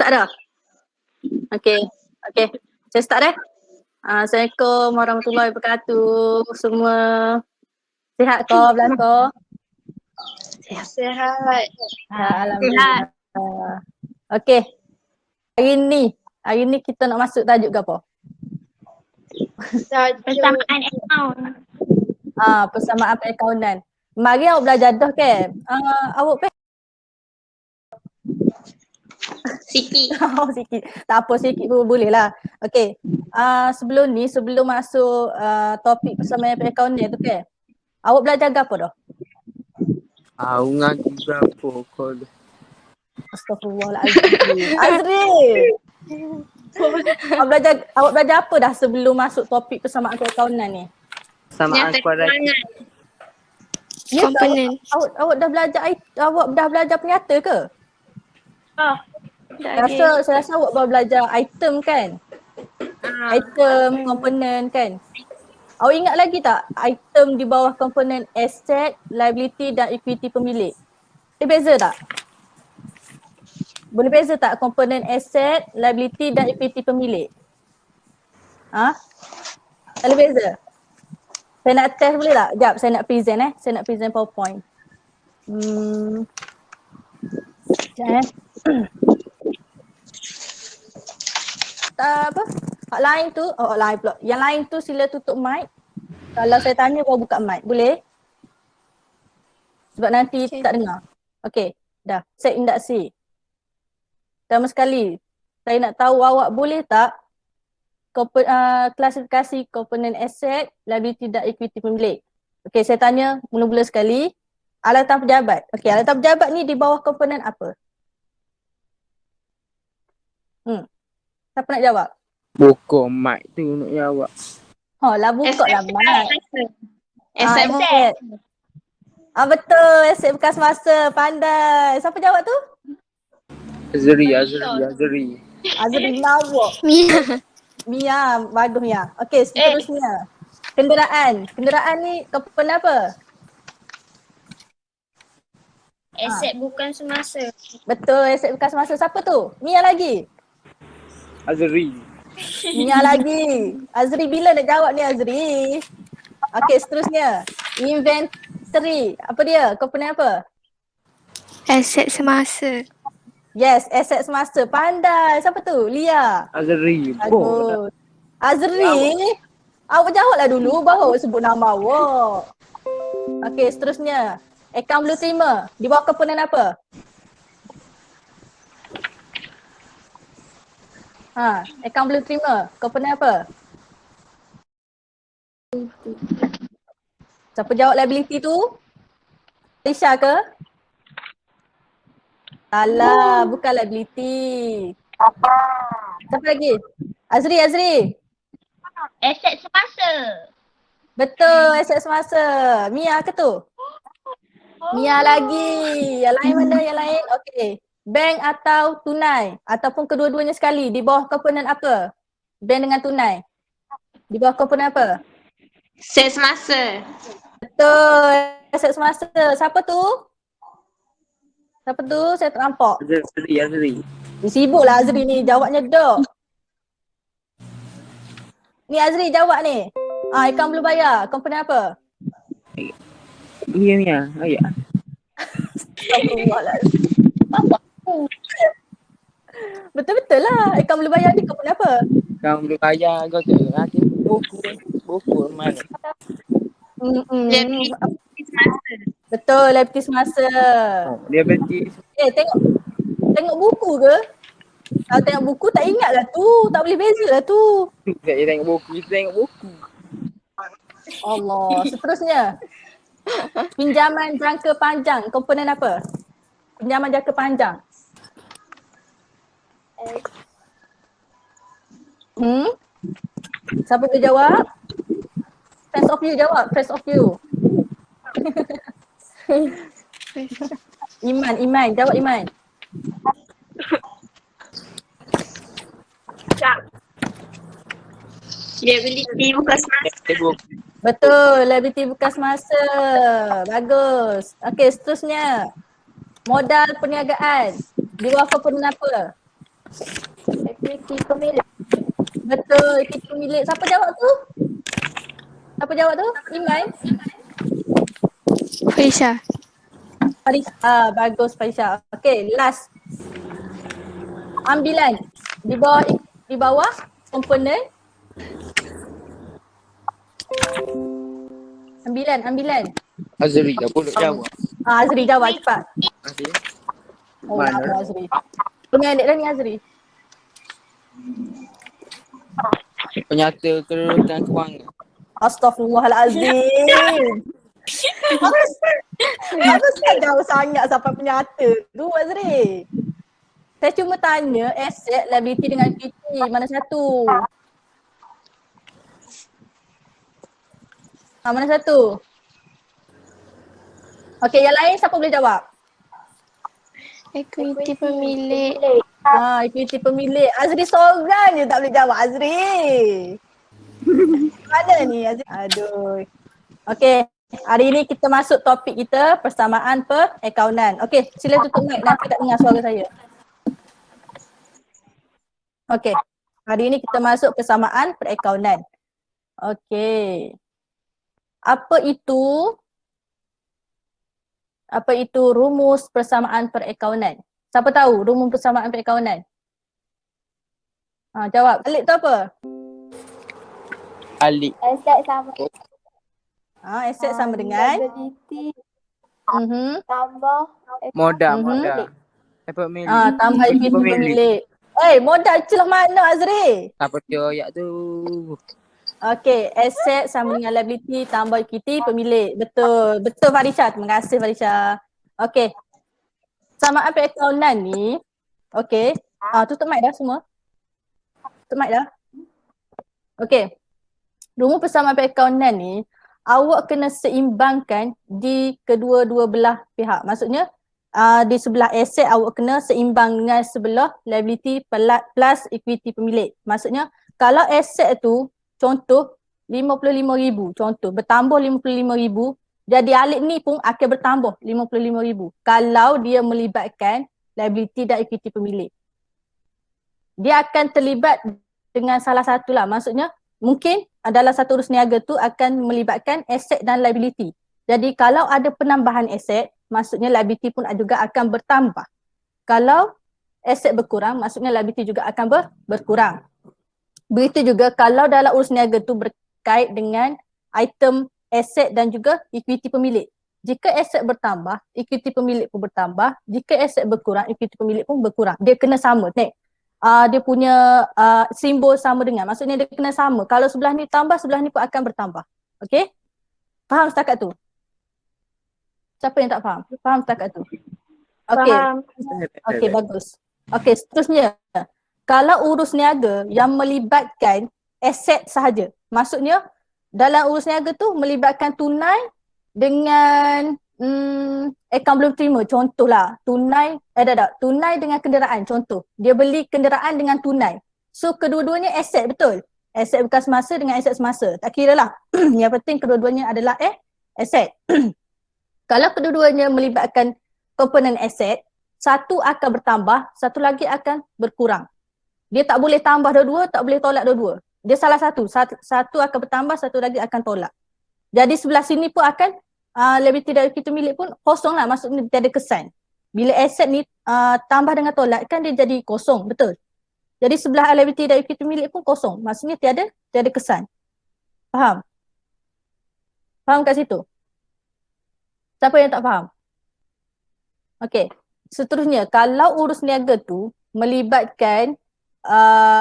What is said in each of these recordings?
start dah? Okay. Saya start Assalamualaikum warahmatullahi wabarakatuh. Semua sihat kau belakang? Sihat. Alhamdulillah. Okay. Hari ni kita nak masuk tajuk ke apa? Persamaan akaun. Persamaan perakaunan. Mari awak belajar dah ke? Awak Sikit. sikit. Tak apa, sikit pun boleh lah. Okay. Sebelum masuk topik persamaan perakaunan tu ke? Awak belajar ke apa dah? Ngaji berapa kau dah? Astaghfirullahaladzim. Azri! Awak belajar apa dah sebelum masuk topik persamaan perakaunan ni? Samaan kuadrat. Ya, Komponen. awak dah belajar penyata ke? Saya rasa awak baru belajar item kan? Item, komponen kan? Awak ingat lagi tak item di bawah komponen asset, liability dan equity pemilik? Beza tak? Boleh beza tak komponen asset, liability dan equity pemilik? Boleh beza? Saya nak test boleh tak? Sekejap saya nak present Saya nak present PowerPoint. Sekejap apa? Hak lain tu, lain pula. Yang lain tu sila tutup mic. Kalau saya tanya baru buka mic. Boleh? Sebab nanti tak dengar. Okay, dah. Set induksi. Pertama sekali, saya nak tahu awak boleh tak klasifikasi komponen aset, liability dan equity pemilik. Okay, saya tanya mula-mula sekali. Alatan pejabat. Okay, alatan pejabat ni di bawah komponen apa? Siapa nak jawab? Buka mic tu nak jawab. Buka lah mic. Aset. Betul, aset bekas masa. Pandai. Siapa jawab tu? Azri. Azri Nawak. Mia, bagus Mia. Okey, seterusnya. Kenderaan. Kenderaan ni komponen apa? Aset bukan semasa. Betul, aset bekas masa. Siapa tu? Mia lagi. Azri. Mia lagi. Azri bila nak jawab ni Azri? Okey, seterusnya. Inventory. Apa dia? Komponen apa? Aset semasa. Yes, aset semasa. Pandai. Siapa tu? Lia. Azri. Bagus. Azri, awak jawablah dulu baru awak sebut nama awak. Okey, seterusnya. Akaun belum terima. Di bawah komponen apa? Akaun belum terima. Komponen apa? Siapa jawab liability tu? Alicia ke? Salah, bukan liability. Siapa lagi? Azri. Aset semasa. Betul, aset semasa. Mia ke tu? Mia lagi. Yang lain mana yang lain? Okey. Bank atau tunai? Ataupun kedua-duanya sekali. Di bawah komponen apa? Bank dengan tunai. Di bawah komponen apa? Aset semasa. Betul. Aset semasa. Siapa tu? Saya tak nampak. Azri. Sibuklah Azri ni. Jawabnya dok. Ni Azri jawab ni. Akaun belum bayar. Komponen apa? Mia. Ayah. Astagfirullahaladzim. Betul-betul lah. Akaun belum bayar ni komponen apa? Kau boleh bayar kau tu. Nanti buku mana? Betul, liability semasa. Dia berarti Tengok buku ke? Kalau tengok buku tak ingat lah tu. Tak boleh beza lah tu. dia tengok buku. Allah. Seterusnya. Pinjaman jangka panjang. Komponen apa? Pinjaman jangka panjang. Siapa boleh jawab? Friends of you jawab. Friends of you. Iman. Jawab Iman. Liability bukan semasa. Betul, liability bekas masa. Bagus. Okey, seterusnya. Modal perniagaan. Di bawah komponen apa? Equity pemilik. Betul, equity pemilik. Siapa jawab tu? Siapa jawab tu? Iman? Faisha. Faris. Bagus Faisal. Okay, last. Ambilan. Di bawah komponen. Ambilan. Azri apa nak jawab? Azri jawab cepat. Azri. Oh, Mana? lama Azri. Pendek dah ni Azri. Penyata kedudukan kewangan. Astaghfirullahalazim. Aku tak jauh sangat sampai penyata tu Azri. Saya cuma tanya aset, liability dengan equity. Mana satu? Mana satu? Okey, yang lain siapa boleh jawab? Equity pemilik. Equity pemilik. Azri seorang je tak boleh jawab Azri. Mana ni Azri? Aduh. Okey, hari ni kita masuk topik kita persamaan perakaunan. Okey, sila tutup mic, nanti tak dengar suara saya. Okey, hari ni kita masuk persamaan perakaunan. Okey. Apa itu rumus persamaan perakaunan? Siapa tahu rumus persamaan perakaunan? Jawab. Alik tu apa? Alik. Aset sama. Aset sama dengan Liability tambah Modal. Mhm. Dapat milik. Tambah equity pemilik. Modal celah mana Azri? Apa dia ayat tu? Okey, aset sama dengan liability tambah equity pemilik. Betul. Betul Farisha. Terima kasih Farisha. Okey. Persamaan perakaunan ni, okey. Tutup mic dah semua. Tutup mic dah. Okey. Rumus persamaan perakaunan ni, awak kena seimbangkan di kedua-dua belah pihak. Maksudnya, di sebelah aset awak kena seimbang dengan sebelah liability plus equity pemilik. Maksudnya, kalau aset tu contoh 55,000 contoh bertambah 55,000, jadi alik ni pun akan bertambah 55,000 kalau dia melibatkan liability dan equity pemilik. Dia akan terlibat dengan salah satu lah. Maksudnya mungkin dalam satu urus niaga tu akan melibatkan aset dan liability. Jadi kalau ada penambahan aset, maksudnya liability pun juga akan bertambah. Kalau aset berkurang, maksudnya liability juga akan berkurang. Begitu juga kalau dalam urus niaga tu berkait dengan item aset dan juga equity pemilik. Jika aset bertambah, equity pemilik pun bertambah. Jika aset berkurang, equity pemilik pun berkurang. Dia kena sama. Dia punya simbol sama dengan. Maksudnya dia kena sama. Kalau sebelah ni tambah, sebelah ni pun akan bertambah. Okey? Faham setakat tu? Siapa yang tak faham? Faham setakat tu? Okey. Faham. Okey, bagus. Okey, seterusnya. Kalau urus niaga yang melibatkan aset sahaja. Maksudnya dalam urus niaga tu melibatkan tunai dengan akaun belum terima. Contohlah, tunai dengan kenderaan. Contoh, dia beli kenderaan dengan tunai. So kedua-duanya aset, betul? Aset bekas semasa dengan aset semasa. Tak kira lah. Yang penting kedua-duanya adalah aset. Kalau kedua-duanya melibatkan komponen aset, satu akan bertambah, satu lagi akan berkurang. Dia tak boleh tambah dua-dua, tak boleh tolak dua-dua. Dia salah satu. Satu akan bertambah, satu lagi akan tolak. Jadi sebelah sini pun akan liability dan equity milik pun kosong lah. Maksudnya tiada kesan. Bila aset ni tambah dengan tolak kan dia jadi kosong, betul? Jadi sebelah liability dan equity milik pun kosong. Maksudnya tiada kesan. Faham? Faham kat situ? Siapa yang tak faham? Okey. Seterusnya, kalau urus niaga tu melibatkan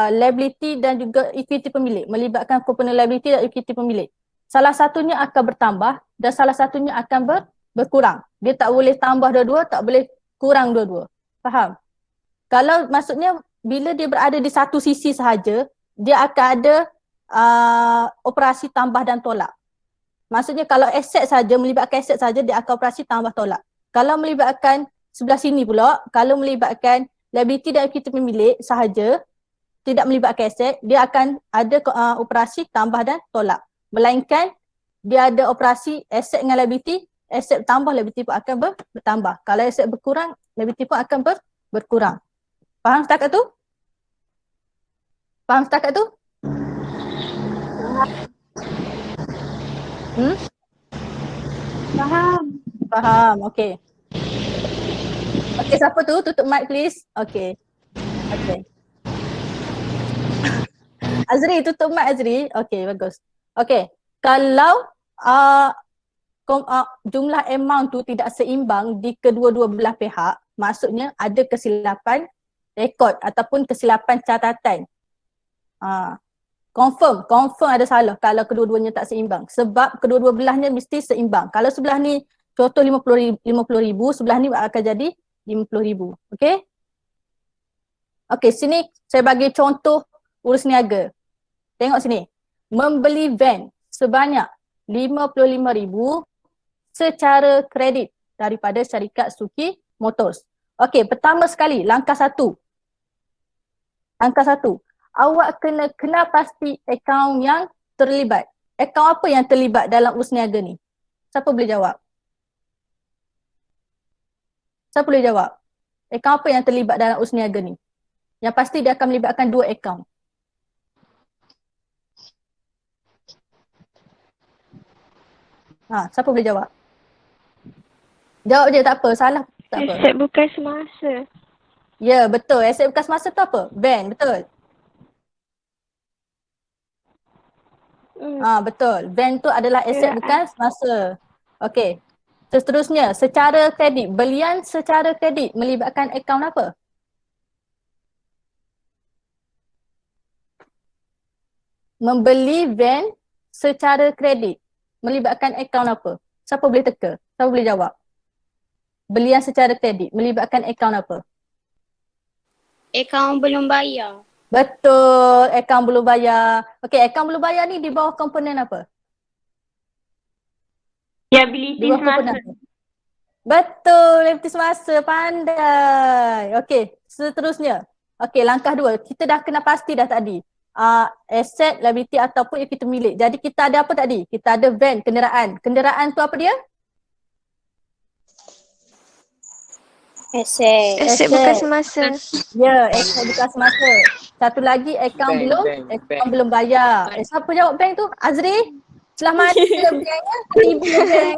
liability dan juga equity pemilik, melibatkan komponen liability dan equity pemilik. Salah satunya akan bertambah dan salah satunya akan berkurang. Dia tak boleh tambah dua-dua, tak boleh kurang dua-dua. Faham? Kalau maksudnya bila dia berada di satu sisi sahaja, dia akan ada operasi tambah dan tolak. Maksudnya kalau aset saja, melibatkan aset saja, dia akan operasi tambah tolak. Kalau melibatkan sebelah sini pula, kalau melibatkan liability dan equity pemilik sahaja, tidak melibatkan aset, dia akan ada operasi tambah dan tolak. Melainkan dia ada operasi aset dengan liability, aset bertambah, liability pun akan bertambah. Kalau aset berkurang, liability pun akan berkurang. Faham setakat tu? Faham setakat tu? Faham. Faham, okey. Okey, siapa tu? Tutup mic please. Okey. Okey. Azri, tutup mic Azri. Okey, bagus. Okey. Kalau jumlah amount tu tidak seimbang di kedua-dua belah pihak, maksudnya ada kesilapan rekod ataupun kesilapan catatan. Confirm ada salah kalau kedua-duanya tak seimbang. Sebab kedua-dua belahnya mesti seimbang. Kalau sebelah ni contoh 50,000, sebelah ni akan jadi 50,000. Okey? Okey, sini saya bagi contoh urus niaga. Tengok sini. Membeli van sebanyak 55,000 secara kredit daripada syarikat Suki Motors. Okey, pertama sekali langkah satu. Awak kena kenal pasti akaun yang terlibat. Akaun apa yang terlibat dalam urus niaga ni? Siapa boleh jawab? Akaun apa yang terlibat dalam urus niaga ni? Yang pasti dia akan melibatkan dua akaun. Siapa boleh jawab? Jawab je, tak apa, salah tak apa. Aset bukan semasa. Ya, betul. Aset bekas masa tu apa? Van, betul. Betul. Van tu adalah aset bekas masa. Okey. Seterusnya, secara kredit. Belian secara kredit melibatkan akaun apa? Membeli van secara kredit melibatkan akaun apa? Siapa boleh teka? Siapa boleh jawab? Belian secara kredit melibatkan akaun apa? Akaun belum bayar. Betul, akaun belum bayar. Okey, akaun belum bayar ni di bawah komponen apa? Liability Di bawah komponen apa? Betul, liability semasa. Pandai. Okey, seterusnya. Okey, langkah 2. Kita dah kena pasti dah tadi. Aset, liability ataupun equity milik. Jadi kita ada apa tadi? Kita ada van, kenderaan. Kenderaan tu apa dia? Aset bukan semasa. Ya, aset bukan semasa. Satu lagi akaun belum bayar. Siapa jawab bank tu? Azri? Setelah mana banknya? Tiba bank.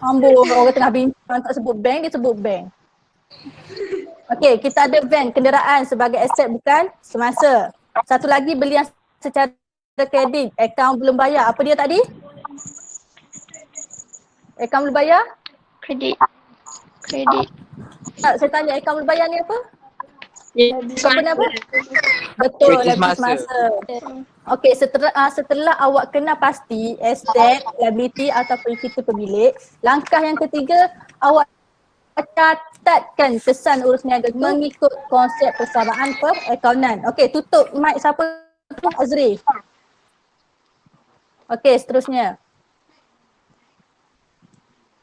Ambul, orang tengah bincang tak sebut bank, dia sebut bank. Okey, kita ada van, kenderaan sebagai aset bukan semasa. Satu lagi belian secara kredit, akaun belum bayar. Apa dia tadi? Akaun belum bayar? Kredit. Tak, saya tanya akaun belum bayar ni apa? Komponen apa? Betul, Liability liability semasa. Okey, setelah awak kena pasti aset, liability ataupun equity pemilik, langkah yang ketiga awak catatkan kesan urus niaga mengikut konsep persamaan perakaunan. Okey, tutup mic siapa tu? Azri. Okey, seterusnya.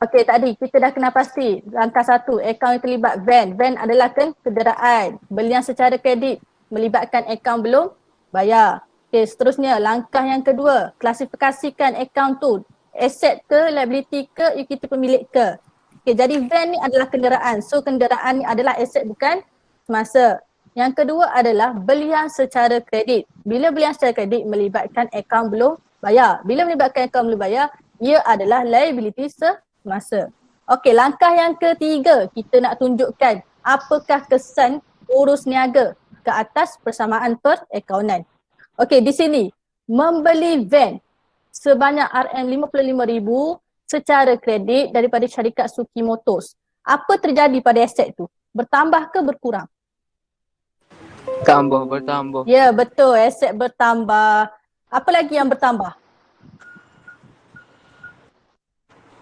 Okey, tadi kita dah kena pasti langkah 1, akaun yang terlibat van. Van adalah kenderaan. Belian secara kredit melibatkan akaun belum bayar. Okey, seterusnya langkah yang kedua, klasifikasikan akaun tu aset ke, liability ke, equity pemilik ke. Okey, jadi van ni adalah kenderaan. So kenderaan ni adalah aset bukan semasa. Yang kedua adalah belian secara kredit. Bila belian secara kredit melibatkan akaun belum bayar. Bila melibatkan akaun belum bayar, ia adalah liability semasa. Okey, langkah yang ketiga, kita nak tunjukkan apakah kesan urus niaga ke atas persamaan perakaunan. Okey, di sini membeli van sebanyak RM55,000 secara kredit daripada syarikat Suki Motors. Apa terjadi pada aset tu? Bertambah ke berkurang? Bertambah. Ya, betul. Aset bertambah. Apa lagi yang bertambah?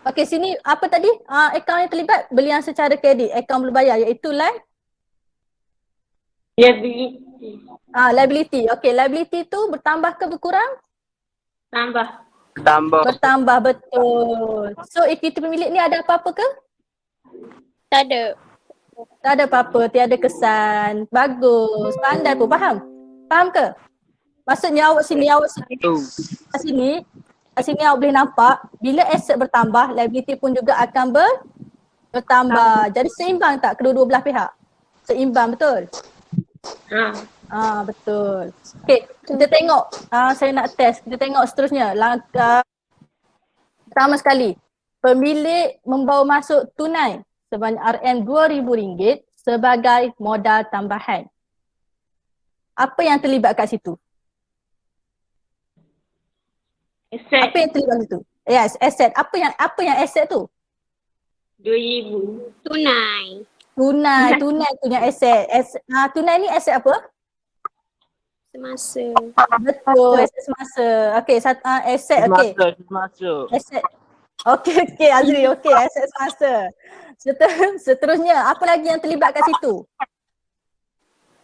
Okey, sini apa tadi? Akaun yang terlibat belian secara kredit, akaun belum bayar iaitu Liability. liability. Okey, liability tu bertambah ke berkurang? Bertambah, betul. So equity pemilik ni ada apa-apa ke? Tak ada. Tak ada apa-apa, tiada kesan. Bagus, pandai pun, faham? Faham ke? Maksudnya awak sini awak boleh nampak bila aset bertambah, liability pun juga akan bertambah. Jadi seimbang tak kedua-dua belah pihak? Seimbang, betul? Betul. Okay, kita tengok. Saya nak test. Kita tengok seterusnya. Langkah pertama sekali. Pemilik membawa masuk tunai sebanyak RM2,000 sebagai modal tambahan. Apa yang terlibat kat situ? Aset Apa yang terlibat situ? Yes, aset. Apa yang aset tu? 2,000. Tunai. Tunai punya aset. Tunai ni aset apa? Semasa. Betul, aset semasa. Okey, aset okey. Masuk. Aset. Okey Azri, okey aset semasa. Seterusnya, apa lagi yang terlibat kat situ?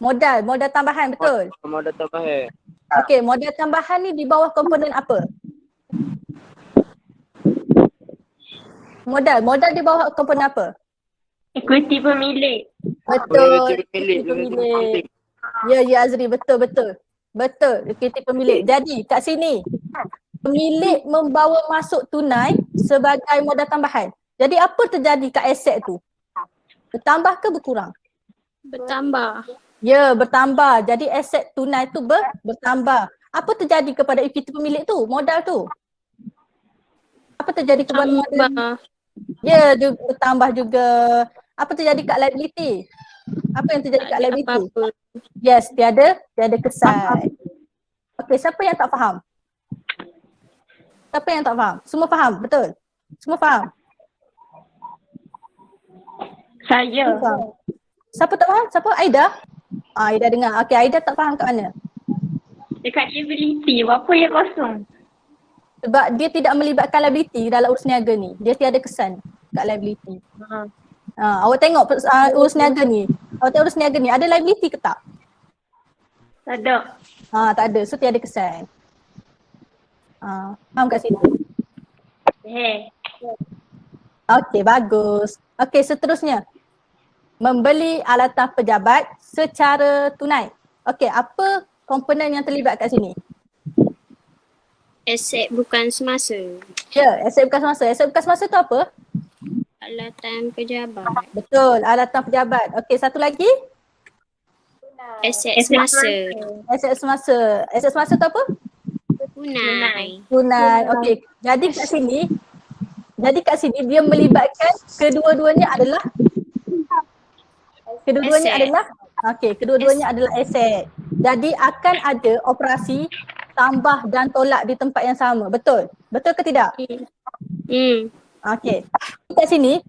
Modal tambahan, betul? Modal tambahan. Okey, modal tambahan ni di bawah komponen apa? Modal di bawah komponen apa? Equity pemilik. Betul, Equity pemilik. equity pemilik. Ya Azri, betul. Betul, equity pemilik. Jadi kat sini, pemilik membawa masuk tunai sebagai modal tambahan. Jadi apa terjadi kat aset tu? Bertambah ke berkurang? Bertambah. Ya, bertambah. Jadi aset tunai tu bertambah. Apa terjadi kepada equity pemilik tu, modal tu? Apa terjadi kepada modal? Tambah. Ya, dia bertambah juga. Apa terjadi kat liability? Apa yang terjadi Tak kat ada liability? apa-apa. Yes, tiada kesan. Okey, siapa yang tak faham? Siapa yang tak faham? Semua faham, betul? Semua faham? Saya. Semua faham. Siapa tak faham? Siapa? Aida? Aida dengar. Okey, Aida tak faham kat mana? Dekat liability, berapa yang kosong? Sebab dia tidak melibatkan liability dalam urus niaga ni. Dia tiada kesan kat liability. Awak tengok urus niaga ni. Awak tengok urus niaga ni, ada liability ke tak? Tak ada. Tak ada. So tiada kesan. Faham kat situ? Okey, bagus. Okey, seterusnya. Membeli alatan pejabat secara tunai. Okey, apa komponen yang terlibat kat sini? Aset bukan semasa. Ya, aset bukan semasa. Aset bukan semasa tu apa? Alatan pejabat. Betul, alatan pejabat. Okey, satu lagi? Aset semasa. Aset semasa. Aset semasa tu apa? Tunai. Tunai. Okey, jadi kat sini dia melibatkan kedua-duanya adalah Aset. kedua-duanya adalah aset. Jadi akan ada operasi tambah dan tolak di tempat yang sama. Betul? Betul ke tidak? Okey. Kat sini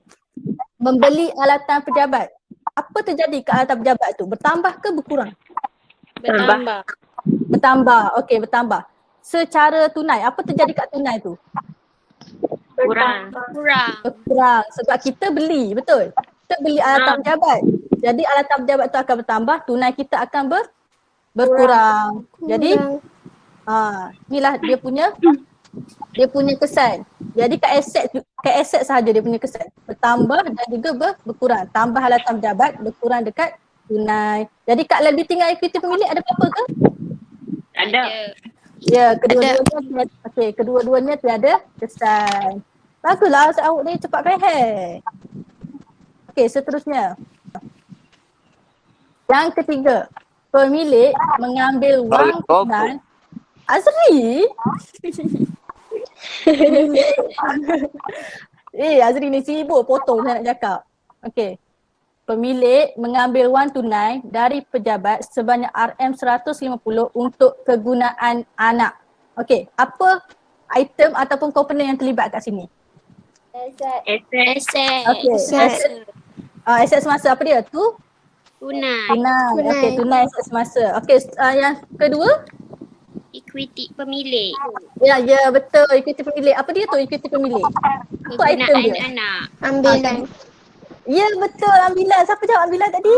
membeli alatan pejabat. Apa terjadi ke alatan pejabat tu? Bertambah ke berkurang? Bertambah. Bertambah. Okey, bertambah. Secara tunai, apa terjadi kat tunai tu? Kurang. Berkurang sebab kita beli, betul? Kita beli alatan pejabat. Jadi alatan pejabat tu akan bertambah, tunai kita akan berkurang. Jadi inilah dia punya kesan. Jadi kat aset sahaja dia punya kesan. Bertambah dan juga berkurang. Tambah alatan pejabat, berkurang dekat tunai. Jadi kat liability dengan equity pemilik ada apa-apa ke? Ada. Ya, kedua-duanya tiada kesan. Baguslah awak ni cepat faham. Okey, seterusnya. Yang ketiga, pemilik mengambil wang tunai. Azri? Azri ni sibuk potong saya nak cakap. Okey. Pemilik mengambil wang tunai dari pejabat sebanyak RM150 untuk kegunaan anak. Okey, apa item ataupun komponen yang terlibat kat sini? Aset. Okey, aset semasa apa dia? Tunai. Okey, tunai aset semasa. Okey, yang kedua? Equity pemilik. Ya, betul. Equity pemilik. Apa dia tu equity pemilik? Apa item dia? Kegunaan anak. Ambilan. Ya, betul. Ambilan. Siapa jawab ambilan tadi?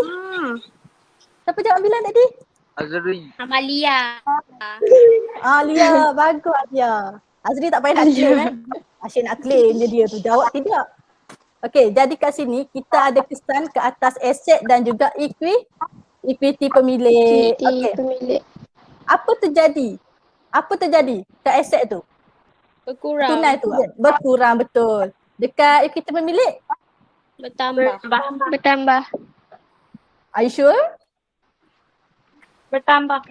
Siapa jawab ambilan tadi? Azri. Amalia. Lia. Bagus Lia. Azri tak payah nak claim Asyik nak claim dia tu. Jawab tidak. Okey, jadi kat sini kita ada kesan ke atas aset dan juga equity pemilik. Okey. Pemilik. Apa terjadi kat aset tu? Berkurang. Tunai tu berkurang, betul. Dekat equity pemilik? Bertambah. Bertambah. Are you sure? Bertambah.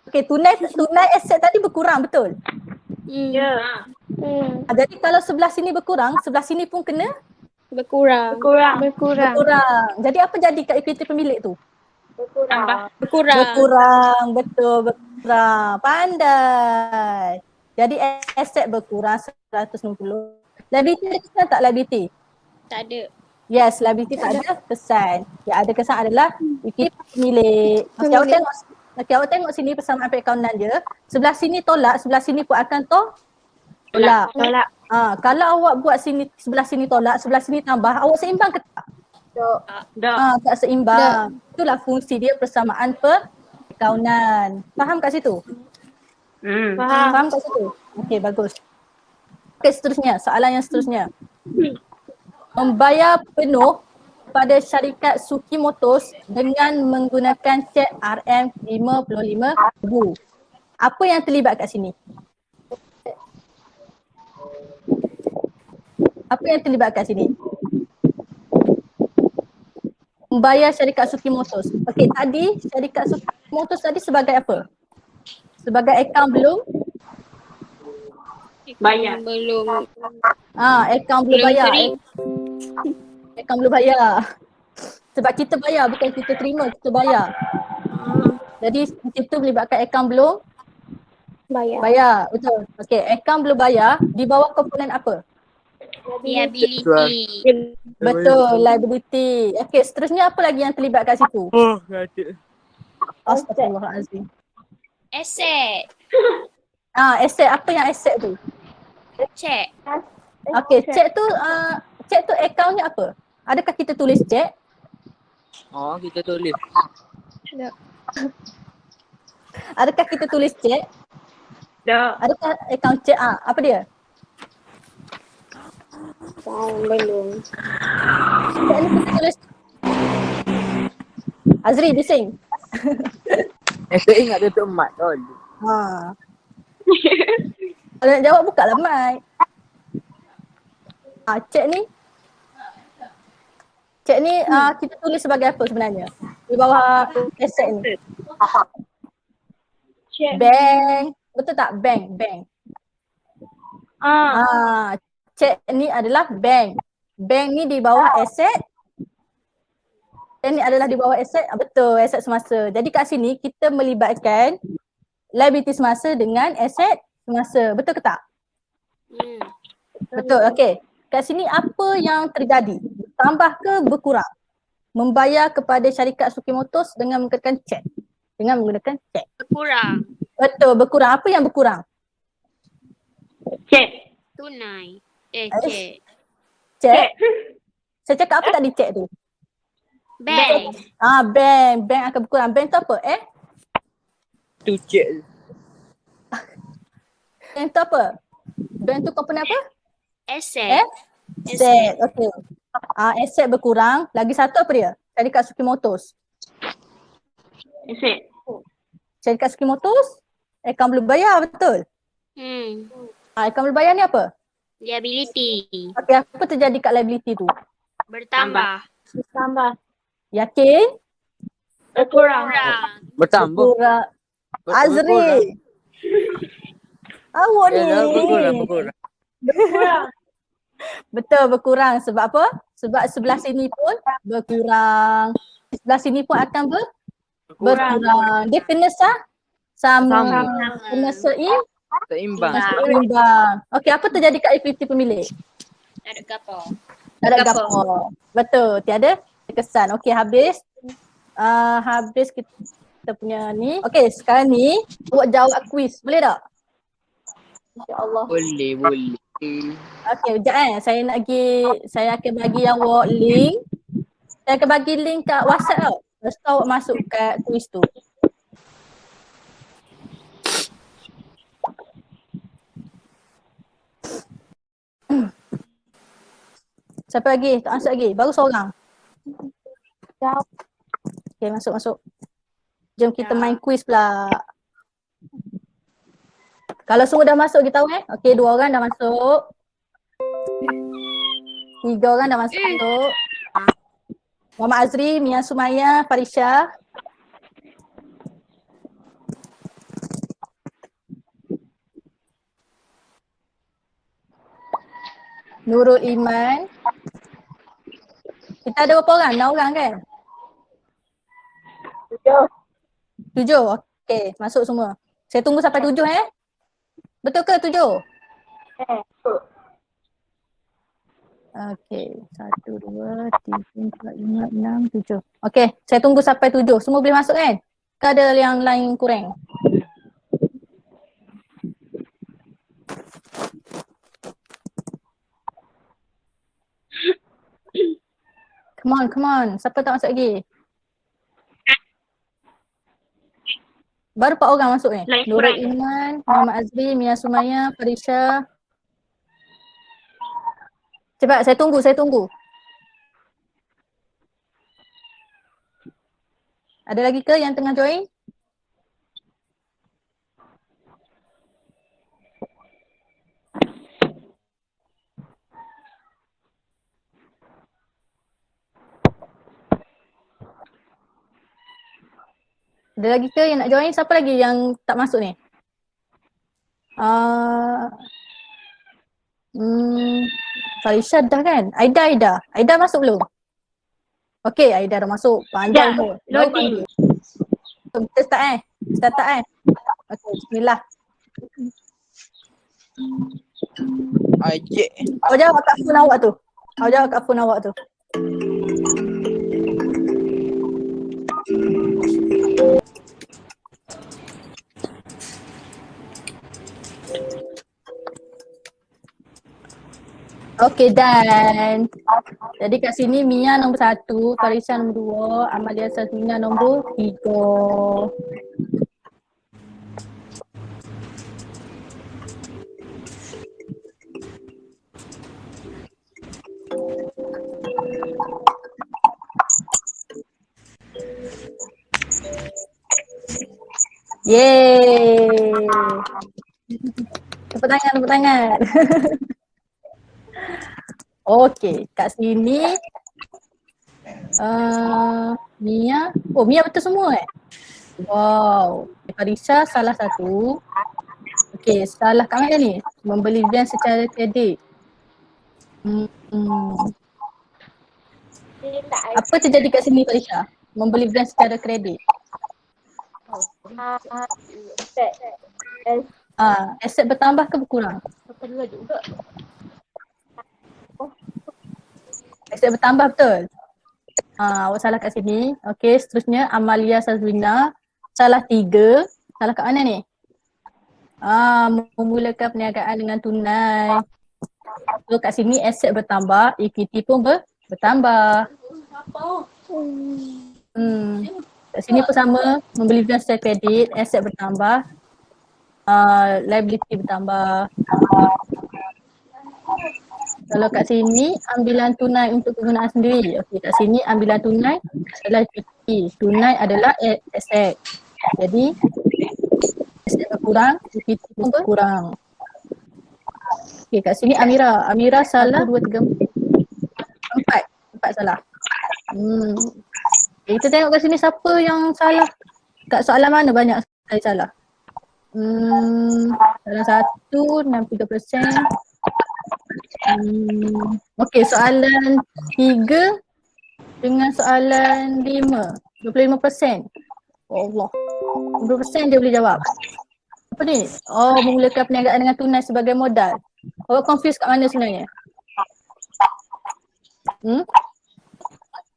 Okey, tunai aset tadi berkurang, betul? Ya. Jadi kalau sebelah sini berkurang, sebelah sini pun kena Berkurang. berkurang. Jadi apa jadi kat equity pemilik tu? Tambah. Berkurang, betul, berkurang. Pandai. Jadi aset berkurang 160. Liability ada kesan tak liability? Tak ada. Yes, liability tak ada kesan. Yang ada kesan adalah equity pemilik. Okey, awak tengok sini persamaan perakaunan dia. Sebelah sini tolak, sebelah sini pun akan tolak. Kalau awak buat sebelah sini tolak, sebelah sini tambah, awak seimbang ke tak? Tak seimbang. Itulah fungsi dia persamaan perakaunan. Faham kat situ? Faham kat situ? Okey, bagus. Okey, seterusnya, soalan yang seterusnya. Membayar penuh pada syarikat Suki Motors dengan menggunakan cek RM55,000. Apa yang terlibat kat sini? Apa yang terlibat kat sini? Membayar syarikat Suki Motors. Okey, tadi syarikat Suki Motors tadi sebagai apa? Sebagai akaun belum? Bayar. Belum. Akaun belum bayar. sering. Akaun belum bayar. Sebab kita bayar, bukan kita terima, kita bayar. Jadi itu melibatkan akaun belum bayar. Betul. Okey, akaun belum bayar di bawah komponen apa? Liability. Betul, liability. Okey, seterusnya apa lagi yang terlibat kat situ? Oh, kata. Astagfirullahalazim. Asset. Aset, apa yang aset tu? Check. Okey, cek tu akaunnya apa? Adakah kita tulis cek? Oh, kita tulis. Adakah kita tulis cek? Dah. Adakah akaun cek? Apa dia? Belum. Cek ni kita tulis. Azri, bising. Saya ingat dia tu mat tol. Kalau nak jawab buka lah mic. Cek ni kita tulis sebagai apa sebenarnya? Di bawah aset ni. Bank. Betul tak? Bank. Cek ni adalah bank. Bank ni di bawah aset. Dan ni adalah di bawah aset. Betul, aset semasa. Jadi kat sini kita melibatkan liability semasa dengan aset semasa. Betul ke tak? Betul. Okey. Kat sini apa yang terjadi? Tambah ke berkurang? Membayar kepada syarikat Suki Motors dengan menggunakan cek. Berkurang. Betul, berkurang. Apa yang berkurang? Cek. Tunai. Check. Cek. Saya cakap apa tadi cek tu? Bank. Bank. Bank akan berkurang. Bank tu apa? Tu cek. Bank tu apa? Bank tu komponen apa? Asset. Aset. Okey. Aset berkurang. Lagi satu apa dia? Syarikat Suki Motors. Aset. Syarikat Suki Motors, akaun belum bayar, betul? Akaun belum bayar ni apa? Liability. Okey, apa terjadi kat liability tu? Bertambah. Yakin? Berkurang. Bertambah. Berkurang. Azri. Awak ni. Berkurang. Betul, berkurang. Sebab apa? Sebab sebelah sini pun berkurang. Sebelah sini pun akan berkurang. Dia kena sama. Kena Seimbang. seimbang. Okey, apa terjadi kat equity pemilik? Ada gapo. Ada gapo. Betul, tiada kesan. Okey, habis. Habis kita punya ni. Okey, sekarang ni awak jawab kuis. Boleh tak? InsyaAllah. Boleh. Okey, sekejap saya akan bagi awak link. Saya akan bagi link kat WhatsApp tau. Lepas tu awak masuk kat kuis tu. Siapa lagi? Tak masuk lagi? Baru seorang. Okay, masuk. Jom kita main quiz pula. Kalau semua dah masuk, kita tahu Okay, 2 orang dah masuk. 3 orang dah masuk. Muhammad Azri, Mia Sumaya, Farisha. Nurul Iman. Kita ada berapa orang? 6 orang kan? 7. Okey, masuk semua. Saya tunggu sampai 7 Betul ke 7? Okey, 1, 2, 3, 4, 5, 6, 7. Okey, saya tunggu sampai 7. Semua boleh masuk kan? Ke ada yang lain kurang? Come on. Siapa tak masuk lagi? Baru 4 orang masuk ni. Lain Nurul kurang. Iman, Muhammad Azri, Mia Sumaya, Farisha. Cepat, saya tunggu. Ada lagi ke yang tengah join? Ada lagi ke yang nak join? Siapa lagi yang tak masuk ni? Farisha dah kan? Aida. Aida masuk belum? Okey, Aida dah masuk. Panjang tu. Baru Loading. panggil. Kita start Okey, bismillah. Ajik. Awak jawab kat phone awak tu. Okey, dan jadi kat sini Mia nombor 1, Farisha nombor 2, Amalia Sazmina nombor 3. Yeay. Tepuk tangan. Okey, kat sini Mia, Mia betul semua Wow. Farisha salah satu. Okey, salah kat mana ni? Membeli van secara kredit. Apa terjadi kat sini Farisha? Membeli van secara kredit. Aset bertambah ke berkurang? Aset bertambah betul? Awak salah kat sini. Okey, seterusnya Amalia Sazwina salah 3. Salah kat mana ni? Memulakan perniagaan dengan tunai. So kat sini aset bertambah, equity pun bertambah. Kat sini pun sama, membeli van secara kredit, aset bertambah, liability bertambah. Kalau kat sini ambilan tunai untuk kegunaan sendiri. Okey, kat sini ambilan tunai adalah equity. Tunai adalah aset. Jadi aset berkurang, equity pun berkurang. Okey, kat sini Amira salah 1, 2, 3, 4 salah. Okay, kita tengok kat sini siapa yang salah. Kat soalan mana banyak sekali salah? Soalan 1, 63%. Okey, soalan 3 dengan soalan 5, 25%. Allah, 20% dia boleh jawab. Apa ni? Memulakan perniagaan dengan tunai sebagai modal. Awak confused kat mana sebenarnya?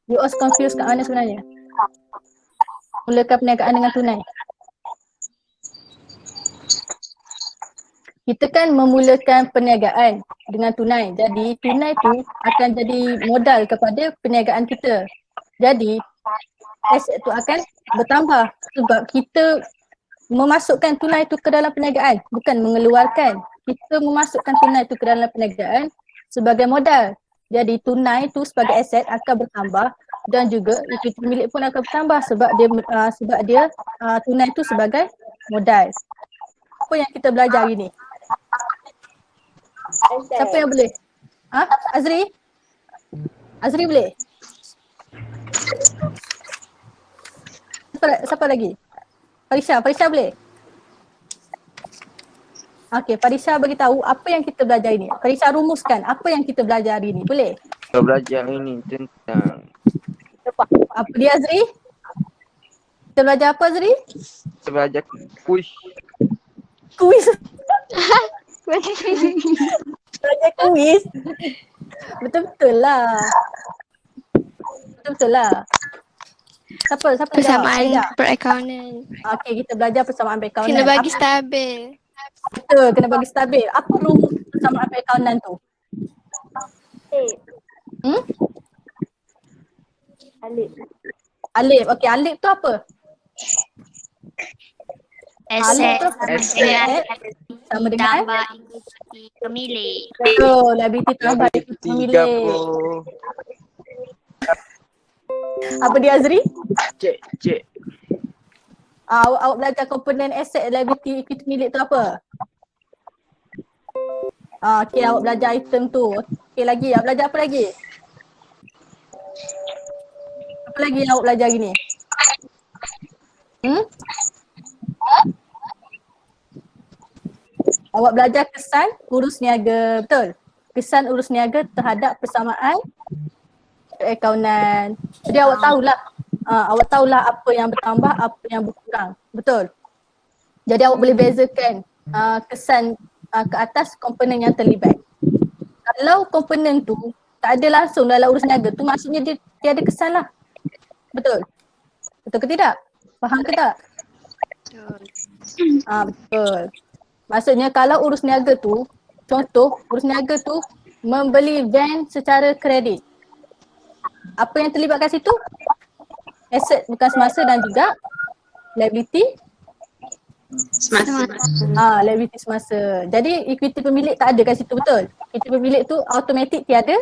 You all confused kat mana sebenarnya? Mulakan perniagaan dengan tunai. Kita kan memulakan perniagaan dengan tunai. Jadi tunai tu akan jadi modal kepada perniagaan kita. Jadi aset tu akan bertambah sebab kita memasukkan tunai tu ke dalam perniagaan, bukan mengeluarkan. Kita memasukkan tunai tu ke dalam perniagaan sebagai modal. Jadi tunai tu sebagai aset akan bertambah dan juga equity milik pun akan bertambah sebab dia tunai tu sebagai modal. Apa yang kita belajar hari ni? Siapa yang boleh? Azri? Azri boleh? Siapa lagi? Farisha boleh? Okey, Farisha beritahu apa yang kita belajar ini. Farisha rumuskan apa yang kita belajar hari ini. Boleh? Kita belajar ini tentang Apa dia Azri? Kita belajar apa Azri? kita belajar push. Kuis. Belajar kuis. Betul-betul lah. Betul-betul lah. Siapa yang jawab? Persamaan Aida. perakaunan. Okey, kita belajar persamaan perakaunan. Kena bagi Apa- stabil. Betul, kena bagi stabil. Apa rumus persamaan perakaunan tu? Hmm? Alif. Okey, alif tu apa? Aset tu Aset. sama dengan tambah ikuti pemilik. betul, liability tambah ikuti Tiga pemilik. puluh. Apa dia Azri? Cek. Awak belajar komponen aset liability equity milik tu apa? Okey, awak belajar item tu. Okey lagi, awak belajar apa lagi? Apa lagi yang awak belajar hari ni? Awak belajar kesan urus niaga, betul? Kesan urus niaga terhadap persamaan perakaunan. Jadi awak tahulah apa yang bertambah, apa yang berkurang. Betul? Jadi awak boleh bezakan kesan ke atas komponen yang terlibat. Kalau komponen tu tak ada langsung dalam urus niaga tu, maksudnya dia tiada kesan lah. Betul? Betul ke tidak? Faham ke tak? Betul. Maksudnya kalau urus niaga tu, contoh urus niaga tu membeli van secara kredit. Apa yang terlibat kat situ? Aset bukan semasa dan juga liability. Semasa. Liability semasa. Jadi equity pemilik tak ada kat situ, betul? Equity pemilik tu automatik tiada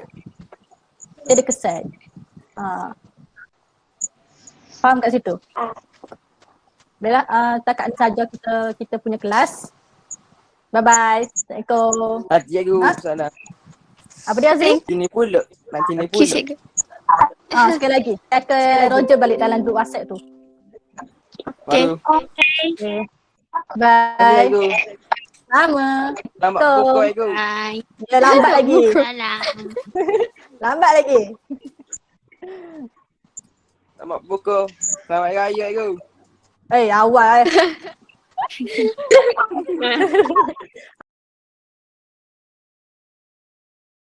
kesan. Faham kat situ? Baiklah, takat saja kita punya kelas. Bye-bye. Assalamualaikum. Hati aku salah. Apa dia Azri? Sini pula. Nak sini Okay, pula. cikgu. Sekali lagi. Saya ke Roger balik dalam grup WhatsApp tu. Baru. Okay. Hati Bye. aku. Sama. Lambat So. pokok aku. Bye. Dia lambat lagi. Salam. Lambat lagi. Lambat pokok. Selamat raya aku. Awal.